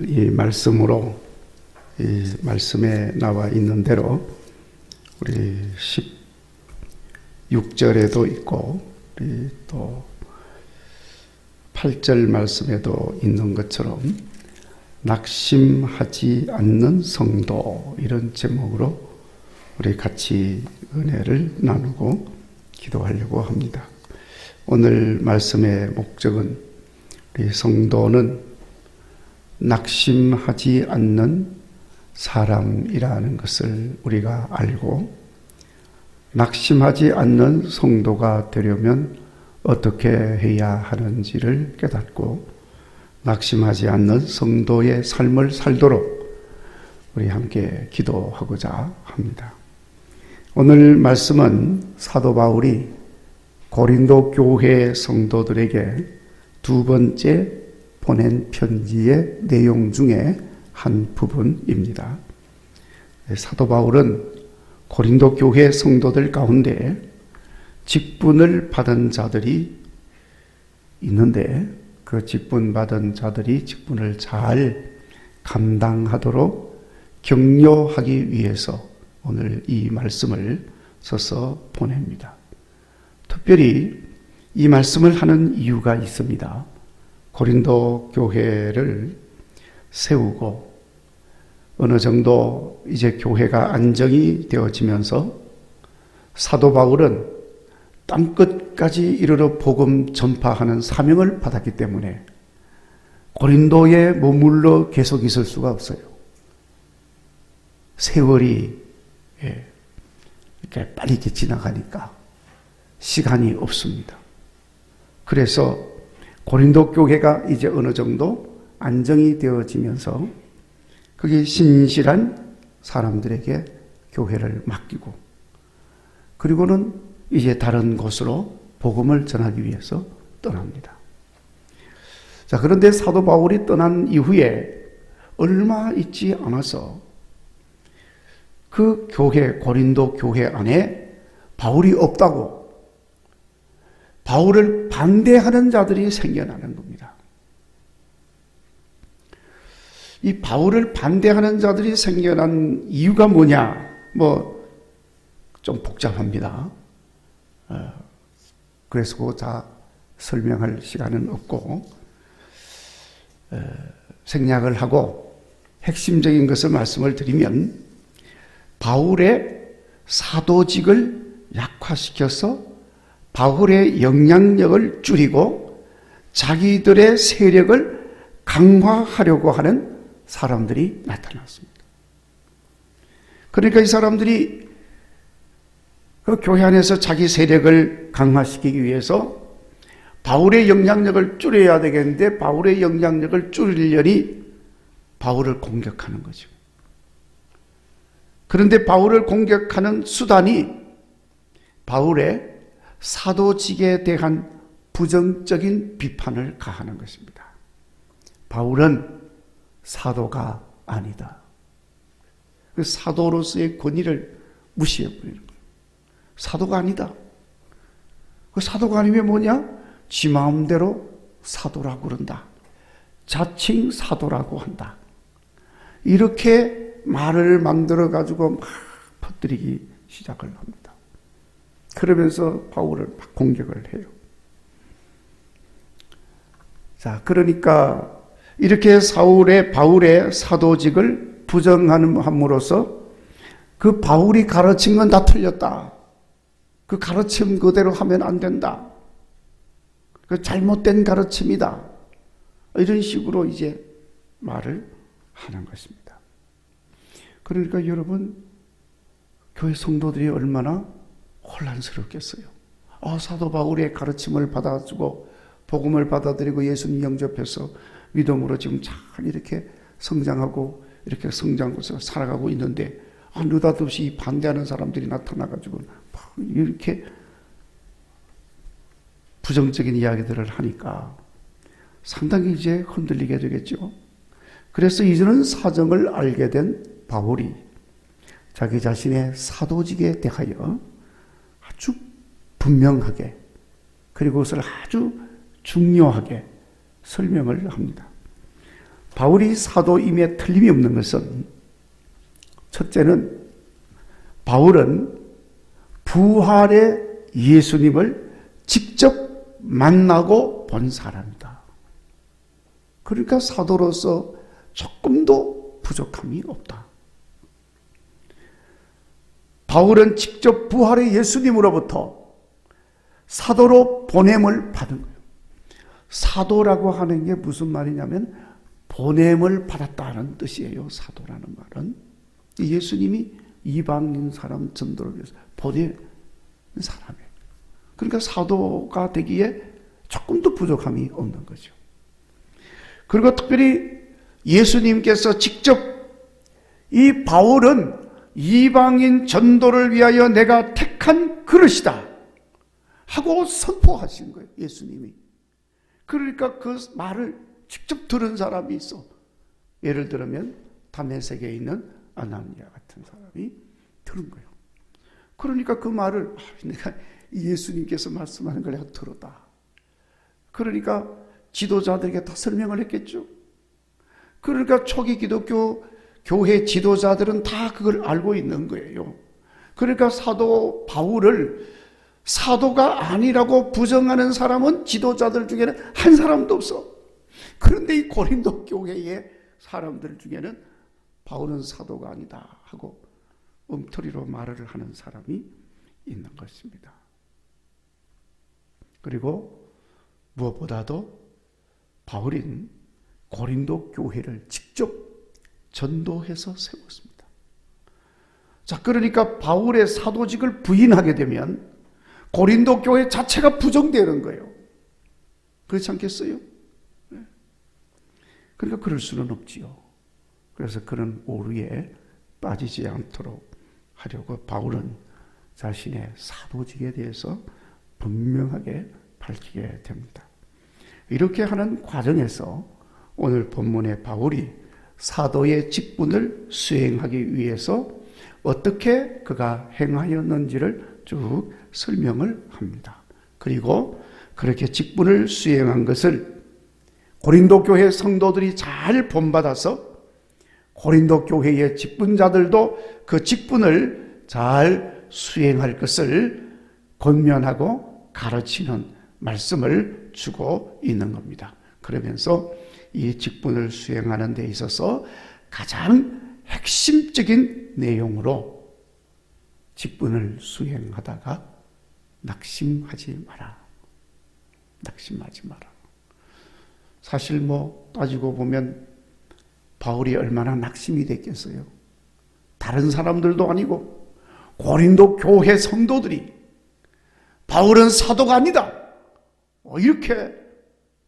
이 말씀으로 이 말씀에 나와 있는 대로 우리 16절에도 있고 우리 또 8절 말씀에도 있는 것처럼 낙심하지 않는 성도, 이런 제목으로 우리 같이 은혜를 나누고 기도하려고 합니다. 오늘 말씀의 목적은 우리 성도는 낙심하지 않는 사람이라는 것을 우리가 알고, 낙심하지 않는 성도가 되려면 어떻게 해야 하는지를 깨닫고, 낙심하지 않는 성도의 삶을 살도록 우리 함께 기도하고자 합니다. 오늘 말씀은 사도 바울이 고린도 교회 성도들에게 두 번째 보낸 편지의 내용 중에 한 부분입니다. 사도 바울은 고린도 교회 성도들 가운데 직분을 받은 자들이 있는데, 그 직분 받은 자들이 직분을 잘 감당하도록 격려하기 위해서 오늘 이 말씀을 써서 보냅니다. 특별히 이 말씀을 하는 이유가 있습니다. 고린도 교회를 세우고 어느 정도 이제 교회가 안정이 되어지면서 사도 바울은 땅끝까지 이르러 복음 전파하는 사명을 받았기 때문에 고린도에 머물러 계속 있을 수가 없어요. 세월이 이렇게 빨리 지나가니까 시간이 없습니다. 그래서 고린도 교회가 이제 어느 정도 안정이 되어지면서 그게 신실한 사람들에게 교회를 맡기고, 그리고는 이제 다른 곳으로 복음을 전하기 위해서 떠납니다. 자, 그런데 사도 바울이 떠난 이후에 얼마 있지 않아서 그 교회, 고린도 교회 안에 바울이 없다고 바울을 반대하는 자들이 생겨나는 겁니다. 이 바울을 반대하는 자들이 생겨난 이유가 뭐냐? 좀 복잡합니다. 그래서 그거 다 설명할 시간은 없고, 생략을 하고 핵심적인 것을 말씀을 드리면, 바울의 사도직을 약화시켜서 바울의 영향력을 줄이고 자기들의 세력을 강화하려고 하는 사람들이 나타났습니다. 그러니까 이 사람들이 그 교회 안에서 자기 세력을 강화시키기 위해서 바울의 영향력을 줄여야 되겠는데, 바울의 영향력을 줄이려니 바울을 공격하는 거죠. 그런데 바울을 공격하는 수단이 바울의 사도직에 대한 부정적인 비판을 가하는 것입니다. 바울은 사도가 아니다. 그 사도로서의 권위를 무시해버리는 거예요. 사도가 아니다. 그 사도가 아니면 뭐냐? 지 마음대로 사도라고 그런다. 자칭 사도라고 한다. 이렇게 말을 만들어 가지고 막 퍼뜨리기 시작을 합니다. 그러면서 바울을 막 공격을 해요. 자, 그러니까 이렇게 바울의 사도직을 부정함으로써 그 바울이 가르친 건 다 틀렸다. 그 가르침 그대로 하면 안 된다. 그 잘못된 가르침이다. 이런 식으로 이제 말을 하는 것입니다. 그러니까 여러분, 교회 성도들이 얼마나 혼란스럽겠어요. 사도 바울의 가르침을 받아주고 복음을 받아들이고 예수님 영접해서 믿음으로 지금 잘 이렇게 성장하고 이렇게 성장해서 살아가고 있는데, 느닷없이 반대하는 사람들이 나타나가지고 이렇게 부정적인 이야기들을 하니까 상당히 이제 흔들리게 되겠죠. 그래서 이제는 사정을 알게 된 바울이 자기 자신의 사도직에 대하여 아주 분명하게, 그리고 그것을 아주 중요하게 설명을 합니다. 바울이 사도임에 틀림이 없는 것은, 첫째는 바울은 부활의 예수님을 직접 만나고 본 사람이다. 그러니까 사도로서 조금도 부족함이 없다. 바울은 직접 부활의 예수님으로부터 사도로 보냄을 받은 거예요. 사도라고 하는 게 무슨 말이냐면 보냄을 받았다는 뜻이에요. 사도라는 말은 예수님이 이방인 사람 전도를 위해서 보낸 사람이에요. 그러니까 사도가 되기에 조금도 부족함이 없는 거죠. 그리고 특별히 예수님께서 직접 이 바울은 이방인 전도를 위하여 내가 택한 그릇이다 하고 선포하신 거예요. 예수님이. 그러니까 그 말을 직접 들은 사람이 있어. 예를 들면 다메섹에 있는 아나니아 같은 사람이 들은 거예요. 그러니까 그 말을 내가 예수님께서 말씀하는 걸 내가 들었다. 그러니까 지도자들에게 다 설명을 했겠죠. 그러니까 초기 기독교 교회 지도자들은 다 그걸 알고 있는 거예요. 그러니까 사도 바울을 사도가 아니라고 부정하는 사람은 지도자들 중에는 한 사람도 없어. 그런데 이 고린도 교회의 사람들 중에는 바울은 사도가 아니다 하고 엉터리로 말을 하는 사람이 있는 것입니다. 그리고 무엇보다도 바울은 고린도 교회를 직접 전도해서 세웠습니다. 자, 그러니까 바울의 사도직을 부인하게 되면 고린도 교회 자체가 부정되는 거예요. 그렇지 않겠어요? 그러니까 그럴 수는 없지요. 그래서 그런 오류에 빠지지 않도록 하려고 바울은 자신의 사도직에 대해서 분명하게 밝히게 됩니다. 이렇게 하는 과정에서 오늘 본문의 바울이 사도의 직분을 수행하기 위해서 어떻게 그가 행하였는지를 쭉 설명을 합니다. 그리고 그렇게 직분을 수행한 것을 고린도 교회 성도들이 잘 본받아서 고린도 교회의 직분자들도 그 직분을 잘 수행할 것을 권면하고 가르치는 말씀을 주고 있는 겁니다. 그러면서 이 직분을 수행하는 데 있어서 가장 핵심적인 내용으로 직분을 수행하다가 낙심하지 마라. 낙심하지 마라. 사실 따지고 보면 바울이 얼마나 낙심이 됐겠어요. 다른 사람들도 아니고 고린도 교회 성도들이 바울은 사도가 아니다. 이렇게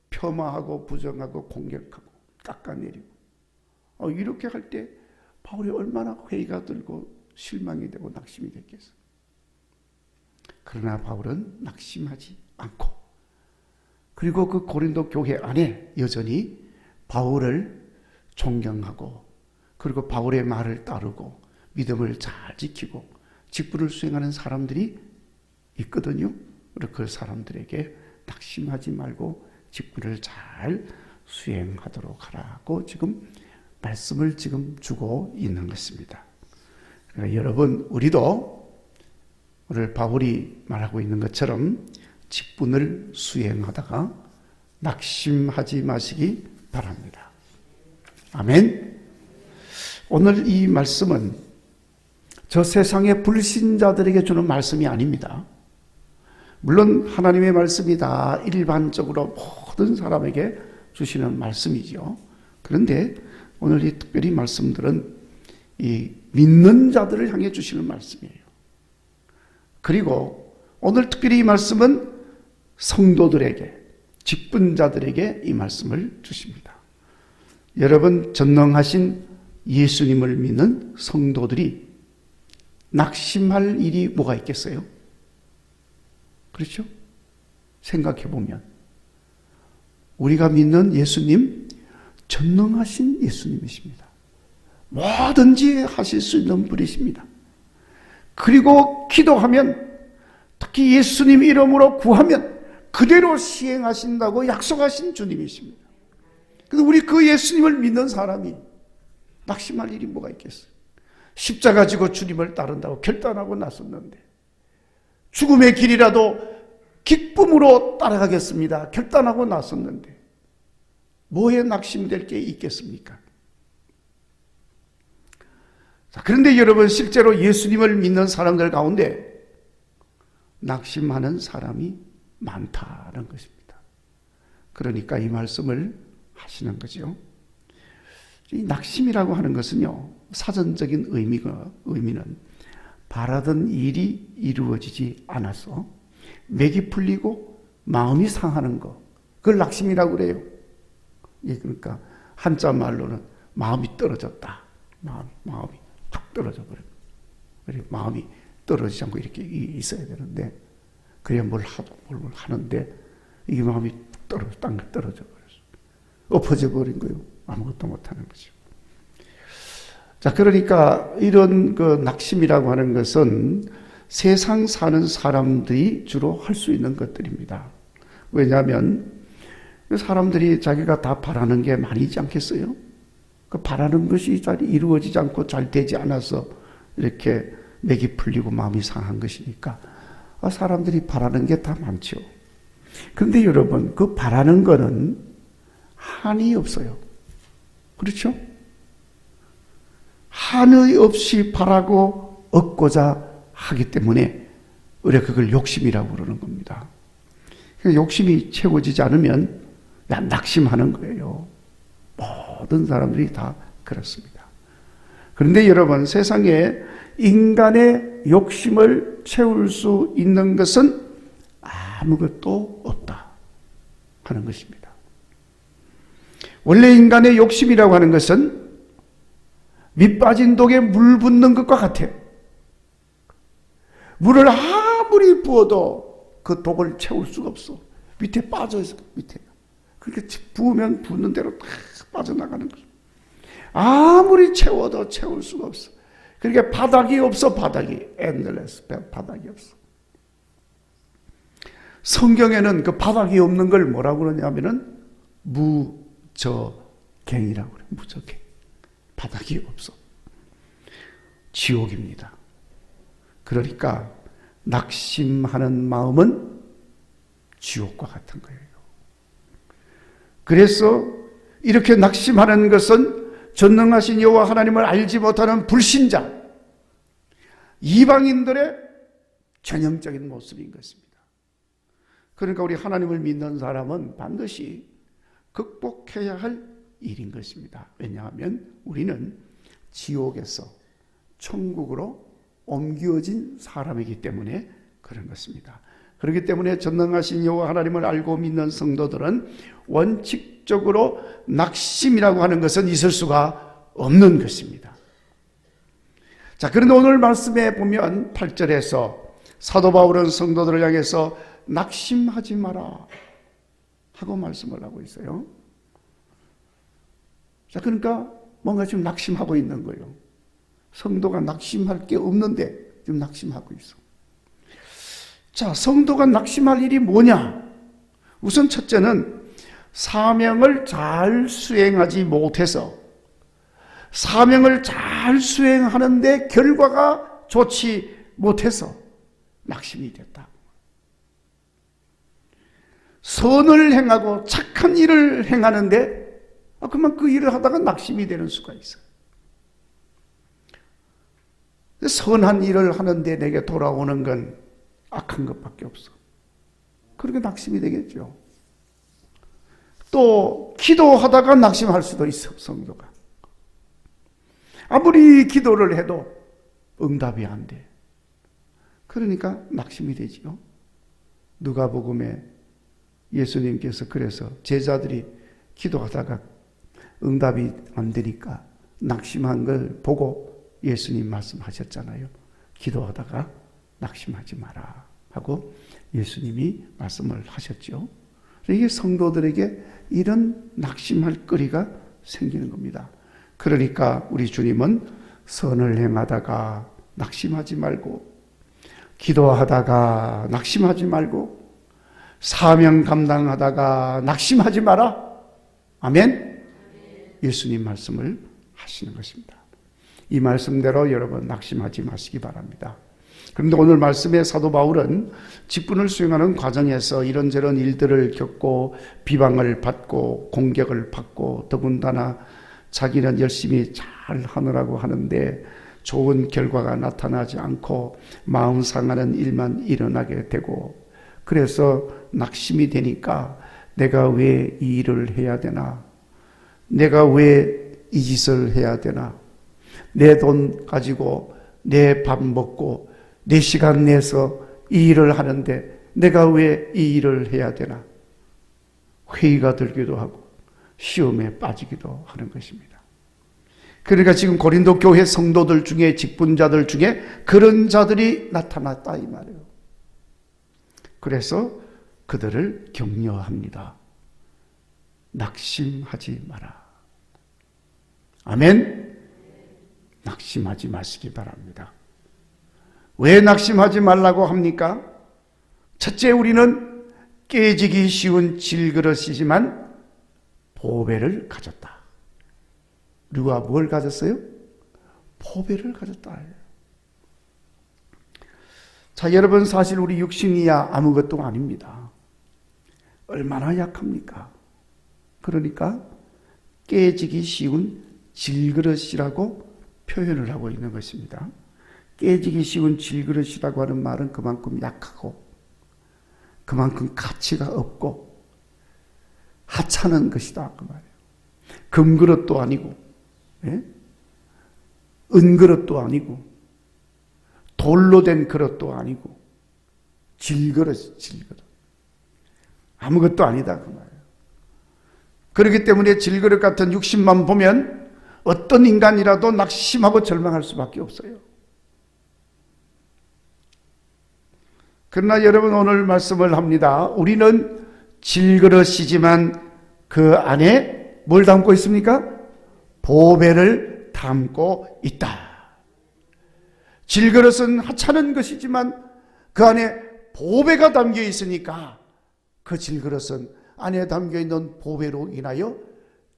폄하하고 부정하고 공격하고 깎아내리고 이렇게 할 때 바울이 얼마나 회의가 들고 실망이 되고 낙심이 됐겠어요. 그러나 바울은 낙심하지 않고 그리고 그 고린도 교회 안에 여전히 바울을 존경하고 그리고 바울의 말을 따르고 믿음을 잘 지키고 직분을 수행하는 사람들이 있거든요. 그 사람들에게 낙심하지 말고 직분을 잘 수행하도록 하라고 지금 말씀을 지금 주고 있는 것입니다. 그러니까 여러분, 우리도 오늘 바울이 말하고 있는 것처럼 직분을 수행하다가 낙심하지 마시기 바랍니다. 아멘. 오늘 이 말씀은 저 세상의 불신자들에게 주는 말씀이 아닙니다. 물론 하나님의 말씀이 다 일반적으로 모든 사람에게 주시는 말씀이죠. 그런데 오늘 이 특별히 말씀들은 이 믿는 자들을 향해 주시는 말씀이에요. 그리고 오늘 특별히 이 말씀은 성도들에게, 직분자들에게 이 말씀을 주십니다. 여러분, 전능하신 예수님을 믿는 성도들이 낙심할 일이 뭐가 있겠어요? 그렇죠? 생각해 보면 우리가 믿는 예수님, 전능하신 예수님이십니다. 뭐든지 하실 수 있는 분이십니다. 그리고 기도하면, 특히 예수님 이름으로 구하면 그대로 시행하신다고 약속하신 주님이십니다. 근데 우리 그 예수님을 믿는 사람이 낙심할 일이 뭐가 있겠어요? 십자가 지고 주님을 따른다고 결단하고 나섰는데, 죽음의 길이라도 기쁨으로 따라가겠습니다 결단하고 나섰는데 뭐에 낙심될 게 있겠습니까? 자, 그런데 여러분, 실제로 예수님을 믿는 사람들 가운데 낙심하는 사람이 많다는 것입니다. 그러니까 이 말씀을 하시는 거죠. 이 낙심이라고 하는 것은요, 사전적인 의미는 바라던 일이 이루어지지 않아서 맥이 풀리고 마음이 상하는 거, 그걸 낙심이라고 그래요. 예, 그러니까 한자 말로는 마음이 떨어졌다. 마음이 툭 떨어져 버려요. 마음이 떨어지지 않고 이렇게 있어야 되는데, 그래야 뭘 하는데 이게 마음이 땅에 떨어져 버렸어. 엎어져 버린 거예요. 아무것도 못하는 거죠. 자, 그러니까 이런 그 낙심이라고 하는 것은 세상 사는 사람들이 주로 할 수 있는 것들입니다. 왜냐하면 사람들이 자기가 다 바라는 게 많이 있지 않겠어요? 그 바라는 것이 잘 이루어지지 않고 잘 되지 않아서 이렇게 맥이 풀리고 마음이 상한 것이니까 사람들이 바라는 게 다 많죠. 그런데 여러분, 그 바라는 거는 한이 없어요. 그렇죠? 한의 없이 바라고 얻고자 하기 때문에 우리가 그걸 욕심이라고 그러는 겁니다. 욕심이 채워지지 않으면 낙심하는 거예요. 모든 사람들이 다 그렇습니다. 그런데 여러분, 세상에 인간의 욕심을 채울 수 있는 것은 아무것도 없다 하는 것입니다. 원래 인간의 욕심이라고 하는 것은 밑 빠진 독에 물 붓는 것과 같아요. 물을 아무리 부어도 그 독을 채울 수가 없어. 밑에 빠져있어. 밑에. 그렇게 부으면 부는 대로 다 빠져나가는 거죠. 아무리 채워도 채울 수가 없어. 그러니까 바닥이 없어. 바닥이. 엔들레스. 바닥이 없어. 성경에는 그 바닥이 없는 걸 뭐라고 그러냐면은 무저갱이라고 그래요. 무저갱. 바닥이 없어. 지옥입니다. 그러니까 낙심하는 마음은 지옥과 같은 거예요. 그래서 이렇게 낙심하는 것은 전능하신 여호와 하나님을 알지 못하는 불신자, 이방인들의 전형적인 모습인 것입니다. 그러니까 우리 하나님을 믿는 사람은 반드시 극복해야 할 일인 것입니다. 왜냐하면 우리는 지옥에서 천국으로 옮겨진 사람이기 때문에 그런 것입니다. 그렇기 때문에 전능하신 여호와 하나님을 알고 믿는 성도들은 원칙적으로 낙심이라고 하는 것은 있을 수가 없는 것입니다. 자, 그런데 오늘 말씀에 보면 8절에서 사도 바울은 성도들을 향해서 낙심하지 마라 하고 말씀을 하고 있어요. 자, 그러니까 뭔가 지금 낙심하고 있는 거예요. 성도가 낙심할 게 없는데 지금 낙심하고 있어. 자, 성도가 낙심할 일이 뭐냐? 우선 첫째는 사명을 잘 수행하지 못해서, 사명을 잘 수행하는데 결과가 좋지 못해서 낙심이 됐다. 선을 행하고 착한 일을 행하는데 그러면 그 일을 하다가 낙심이 되는 수가 있어요. 선한 일을 하는데 내게 돌아오는 건 악한 것밖에 없어. 그렇게 낙심이 되겠죠. 또 기도하다가 낙심할 수도 있어. 성도가 아무리 기도를 해도 응답이 안 돼. 그러니까 낙심이 되지요. 누가복음에 예수님께서 그래서 제자들이 기도하다가 응답이 안 되니까 낙심한 걸 보고 예수님 말씀하셨잖아요. 기도하다가 낙심하지 마라 하고 예수님이 말씀을 하셨죠. 이게 성도들에게 이런 낙심할 거리가 생기는 겁니다. 그러니까 우리 주님은 선을 행하다가 낙심하지 말고, 기도하다가 낙심하지 말고, 사명 감당하다가 낙심하지 마라. 아멘. 예수님 말씀을 하시는 것입니다. 이 말씀대로 여러분 낙심하지 마시기 바랍니다. 그런데 오늘 말씀의 사도 바울은 직분을 수행하는 과정에서 이런저런 일들을 겪고 비방을 받고 공격을 받고 더군다나 자기는 열심히 잘 하느라고 하는데 좋은 결과가 나타나지 않고 마음 상하는 일만 일어나게 되고, 그래서 낙심이 되니까 내가 왜 이 일을 해야 되나, 내가 왜 이 짓을 해야 되나, 내 돈 가지고 내 밥 먹고 내 시간 내서 이 일을 하는데 내가 왜 이 일을 해야 되나, 회의가 들기도 하고 시험에 빠지기도 하는 것입니다. 그러니까 지금 고린도 교회 성도들 중에, 직분자들 중에 그런 자들이 나타났다 이 말이에요. 그래서 그들을 격려합니다. 낙심하지 마라. 아멘. 낙심하지 마시기 바랍니다. 왜 낙심하지 말라고 합니까? 첫째, 우리는 깨지기 쉬운 질그릇이지만 보배를 가졌다. 누가 뭘 가졌어요? 보배를 가졌다. 자, 여러분, 사실 우리 육신이야 아무것도 아닙니다. 얼마나 약합니까? 그러니까 깨지기 쉬운 질그릇이라고 표현을 하고 있는 것입니다. 깨지기 쉬운 질그릇이라고 하는 말은 그만큼 약하고 그만큼 가치가 없고 하찮은 것이다 그 말이에요. 금그릇도 아니고, 예? 은그릇도 아니고, 돌로 된 그릇도 아니고, 질그릇. 아무것도 아니다 그 말이에요. 그렇기 때문에 질그릇 같은 육신만 보면 어떤 인간이라도 낙심하고 절망할 수밖에 없어요. 그러나 여러분, 오늘 말씀을 합니다. 우리는 질그릇이지만 그 안에 뭘 담고 있습니까? 보배를 담고 있다. 질그릇은 하찮은 것이지만 그 안에 보배가 담겨 있으니까 그 질그릇은 안에 담겨 있는 보배로 인하여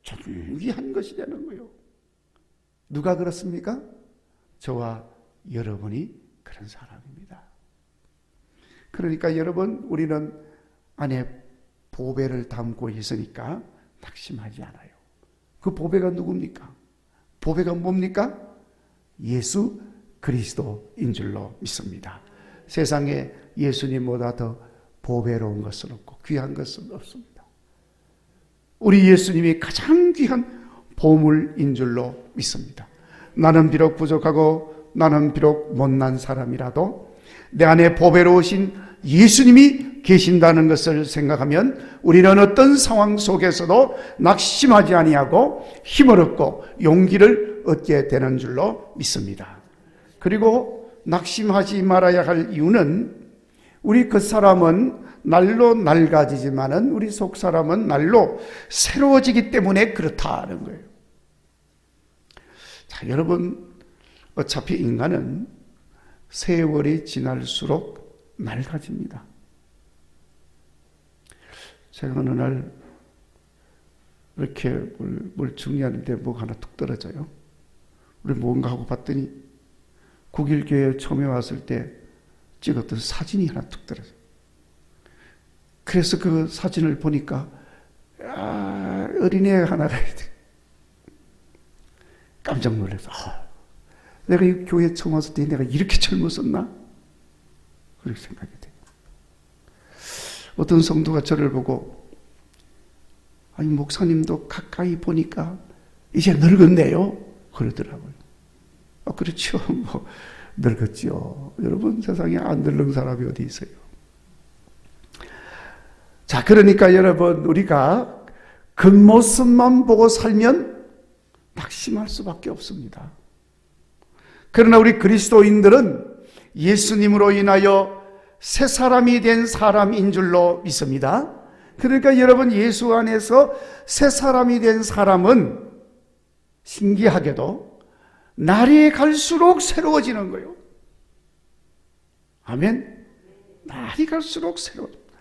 존귀한 것이 되는 거예요. 누가 그렇습니까? 저와 여러분이 그런 사람입니다. 그러니까 여러분, 우리는 안에 보배를 담고 있으니까 낙심하지 않아요. 그 보배가 누굽니까? 보배가 뭡니까? 예수 그리스도인 줄로 믿습니다. 세상에 예수님보다 더 보배로운 것은 없고 귀한 것은 없습니다. 우리 예수님이 가장 귀한 보물인 줄로 믿습니다. 나는 비록 부족하고 나는 비록 못난 사람이라도 내 안에 보배로우신 예수님이 계신다는 것을 생각하면 우리는 어떤 상황 속에서도 낙심하지 아니하고 힘을 얻고 용기를 얻게 되는 줄로 믿습니다. 그리고 낙심하지 말아야 할 이유는 우리 겉사람은 날로 낡아지지만은 우리 속사람은 날로 새로워지기 때문에 그렇다는 거예요. 자, 여러분, 어차피 인간은 세월이 지날수록 낡아집니다. 제가 어느 날 이렇게 뭘 정리하는데 뭐가 하나 툭 떨어져요. 우리 뭔가 하고 봤더니 국일교회에 처음에 왔을 때 찍었던 사진이 하나 툭 떨어져요. 그래서 그 사진을 보니까 어린애 하나가 깜짝 놀라서 내가 이 교회에 처음 왔을 때 내가 이렇게 젊었었나? 그렇게 생각이 돼요. 어떤 성도가 저를 보고 아니 목사님도 가까이 보니까 이제 늙었네요 그러더라고요. 그렇죠. 뭐 늙었죠. 여러분, 세상에 안 늙은 사람이 어디 있어요? 자, 그러니까 여러분, 우리가 겉모습만 보고 살면 낙심할 수밖에 없습니다. 그러나 우리 그리스도인들은 예수님으로 인하여 새 사람이 된 사람인 줄로 믿습니다. 그러니까 여러분, 예수 안에서 새 사람이 된 사람은 신기하게도 날이 갈수록 새로워지는 거예요. 아멘. 날이 갈수록 새로워집니다.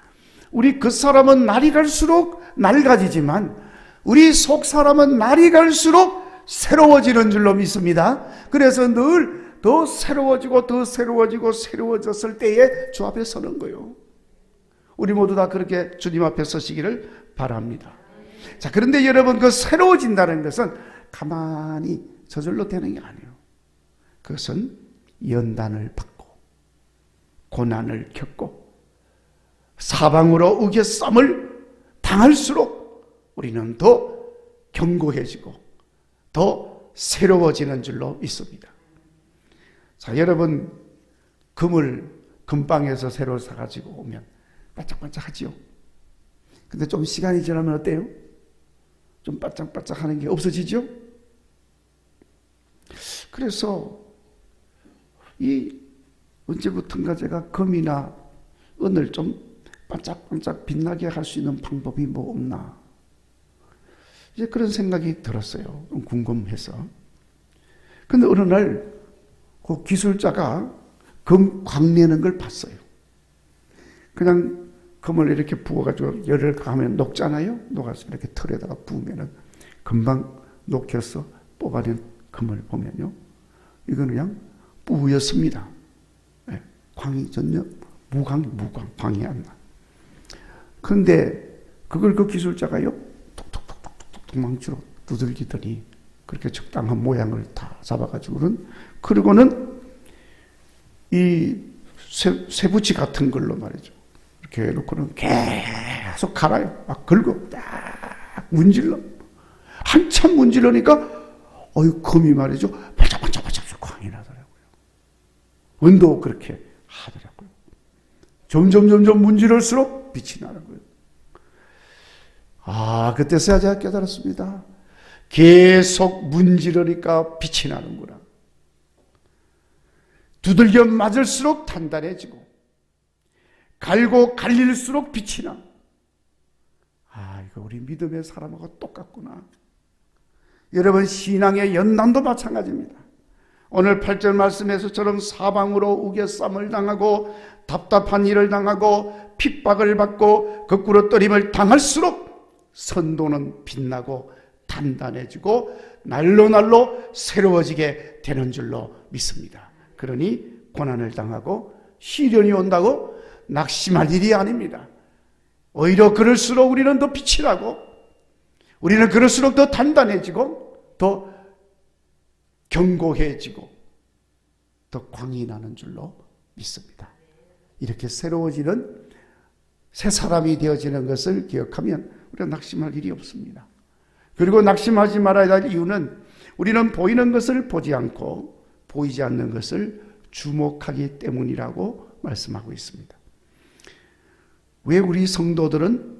우리 그 사람은 날이 갈수록 낡아지지만 우리 속 사람은 날이 갈수록 새로워지는 줄로 믿습니다. 그래서 늘 더 새로워지고 더 새로워지고 새로워졌을 때에 주 앞에 서는 거예요. 우리 모두 다 그렇게 주님 앞에 서시기를 바랍니다. 자, 그런데 여러분, 그 새로워진다는 것은 가만히 저절로 되는 게 아니에요. 그것은 연단을 받고 고난을 겪고 사방으로 우겨쌈을 당할수록 우리는 더 견고해지고 더 새로워지는 줄로 믿습니다. 자, 여러분, 금을 금방에서 새로 사가지고 오면 반짝반짝하지요. 근데 좀 시간이 지나면 어때요? 좀 반짝반짝하는 게 없어지죠? 그래서 언제부턴가 제가 금이나 은을 좀 반짝반짝 빛나게 할 수 있는 방법이 뭐 없나, 이제 그런 생각이 들었어요. 좀 궁금해서. 근데 어느 날 그 기술자가 금 광내는 걸 봤어요. 그냥 금을 이렇게 부어가지고 열을 가하면 녹잖아요. 녹아서 이렇게 틀에다가 부으면은 금방 녹여서 뽑아낸 금을 보면요, 이거는 그냥 뿌였습니다. 네, 광이 전혀 무광, 광이 안 나. 그런데 그걸 그 기술자가요, 톡톡톡톡톡 망치로 두들기더니 그렇게 적당한 모양을 다 잡아가지고는, 그리고는 이 쇠붙이 같은 걸로 말이죠, 이렇게 해놓고는 계속 갈아요. 막 긁어 딱 문질러. 한참 문질러니까 금이 말이죠, 반짝반짝반짝 광이 나더라고요. 은도 그렇게 하더라고요. 점점 문지를수록 빛이 나는 거예요. 그때서야 제가 깨달았습니다. 계속 문지르니까 빛이 나는구나. 두들겨 맞을수록 단단해지고 갈고 갈릴수록 빛이 나. 이거 우리 믿음의 사람하고 똑같구나. 여러분, 신앙의 연단도 마찬가지입니다. 오늘 8절 말씀에서처럼 사방으로 우겨쌈을 당하고 답답한 일을 당하고 핍박을 받고 거꾸로 떨림을 당할수록 선도는 빛나고 단단해지고 날로 새로워지게 되는 줄로 믿습니다. 그러니 고난을 당하고 시련이 온다고 낙심할 일이 아닙니다. 오히려 그럴수록 우리는 더 빛이 나고, 우리는 그럴수록 더 단단해지고 더 견고해지고 더 광이 나는 줄로 믿습니다. 이렇게 새로워지는 새 사람이 되어지는 것을 기억하면 우리가 낙심할 일이 없습니다. 그리고 낙심하지 말아야 할 이유는 우리는 보이는 것을 보지 않고 보이지 않는 것을 주목하기 때문이라고 말씀하고 있습니다. 왜 우리 성도들은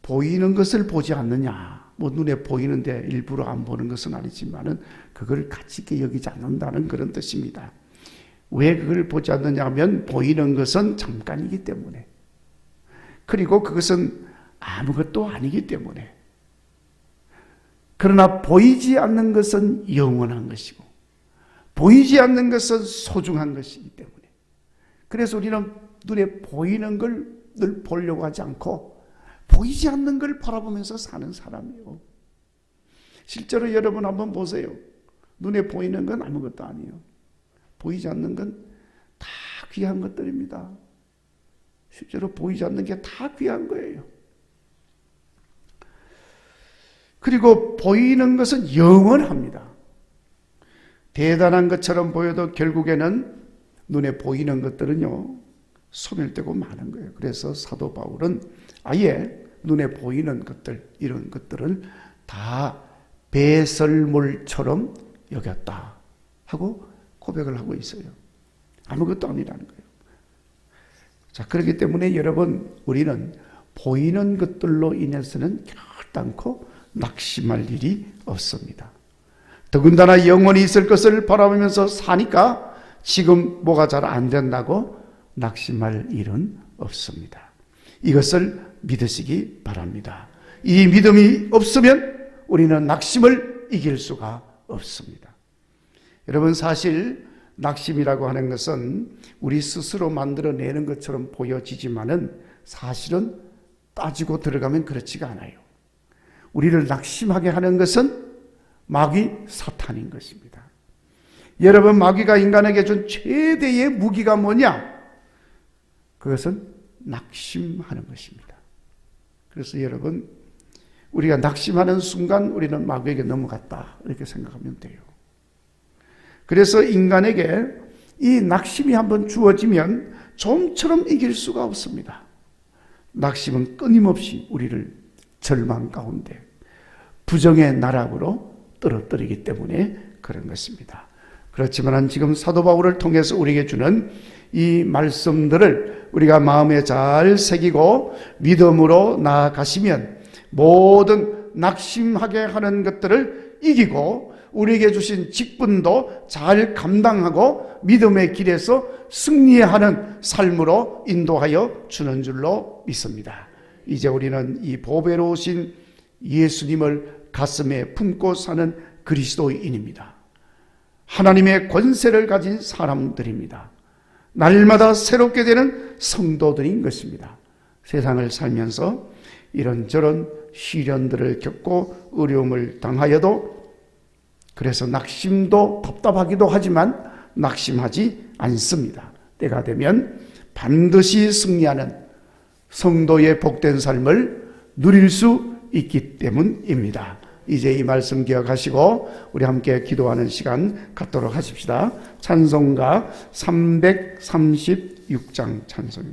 보이는 것을 보지 않느냐? 눈에 보이는데 일부러 안 보는 것은 아니지만은 그걸 가치 있게 여기지 않는다는 그런 뜻입니다. 왜 그걸 보지 않느냐 하면 보이는 것은 잠깐이기 때문에, 그리고 그것은 아무것도 아니기 때문에. 그러나 보이지 않는 것은 영원한 것이고 보이지 않는 것은 소중한 것이기 때문에, 그래서 우리는 눈에 보이는 걸 늘 보려고 하지 않고 보이지 않는 걸 바라보면서 사는 사람이에요. 실제로 여러분 한번 보세요. 눈에 보이는 건 아무것도 아니에요. 보이지 않는 건 다 귀한 것들입니다. 실제로 보이지 않는 게 다 귀한 거예요. 그리고 보이는 것은 영원합니다. 대단한 것처럼 보여도 결국에는 눈에 보이는 것들은요, 소멸되고 마는 거예요. 그래서 사도 바울은 아예 눈에 보이는 것들, 이런 것들을 다 배설물처럼 여겼다 하고 고백을 하고 있어요. 아무것도 아니라는 거예요. 자, 그렇기 때문에 여러분, 우리는 보이는 것들로 인해서는 결단코 낙심할 일이 없습니다. 더군다나 영원히 있을 것을 바라보면서 사니까 지금 뭐가 잘 안 된다고 낙심할 일은 없습니다. 이것을 믿으시기 바랍니다. 이 믿음이 없으면 우리는 낙심을 이길 수가 없습니다. 여러분, 사실 낙심이라고 하는 것은 우리 스스로 만들어내는 것처럼 보여지지만은 사실은 따지고 들어가면 그렇지가 않아요. 우리를 낙심하게 하는 것은 마귀 사탄인 것입니다. 여러분, 마귀가 인간에게 준 최대의 무기가 뭐냐? 그것은 낙심하는 것입니다. 그래서 여러분, 우리가 낙심하는 순간 우리는 마귀에게 넘어갔다, 이렇게 생각하면 돼요. 그래서 인간에게 이 낙심이 한번 주어지면 좀처럼 이길 수가 없습니다. 낙심은 끊임없이 우리를 절망 가운데 부정의 나락으로 떨어뜨리기 때문에 그런 것입니다. 그렇지만 지금 사도 바울을 통해서 우리에게 주는 이 말씀들을 우리가 마음에 잘 새기고 믿음으로 나아가시면 모든 낙심하게 하는 것들을 이기고 우리에게 주신 직분도 잘 감당하고 믿음의 길에서 승리하는 삶으로 인도하여 주는 줄로 믿습니다. 이제 우리는 이 보배로우신 예수님을 가슴에 품고 사는 그리스도인입니다. 하나님의 권세를 가진 사람들입니다. 날마다 새롭게 되는 성도들인 것입니다. 세상을 살면서 이런저런 시련들을 겪고 어려움을 당하여도 그래서 낙심도 답답하기도 하지만 낙심하지 않습니다. 때가 되면 반드시 승리하는 성도의 복된 삶을 누릴 수 있기 때문입니다. 이제 이 말씀 기억하시고 우리 함께 기도하는 시간 갖도록 하십시다. 찬송가 336장 찬송입니다.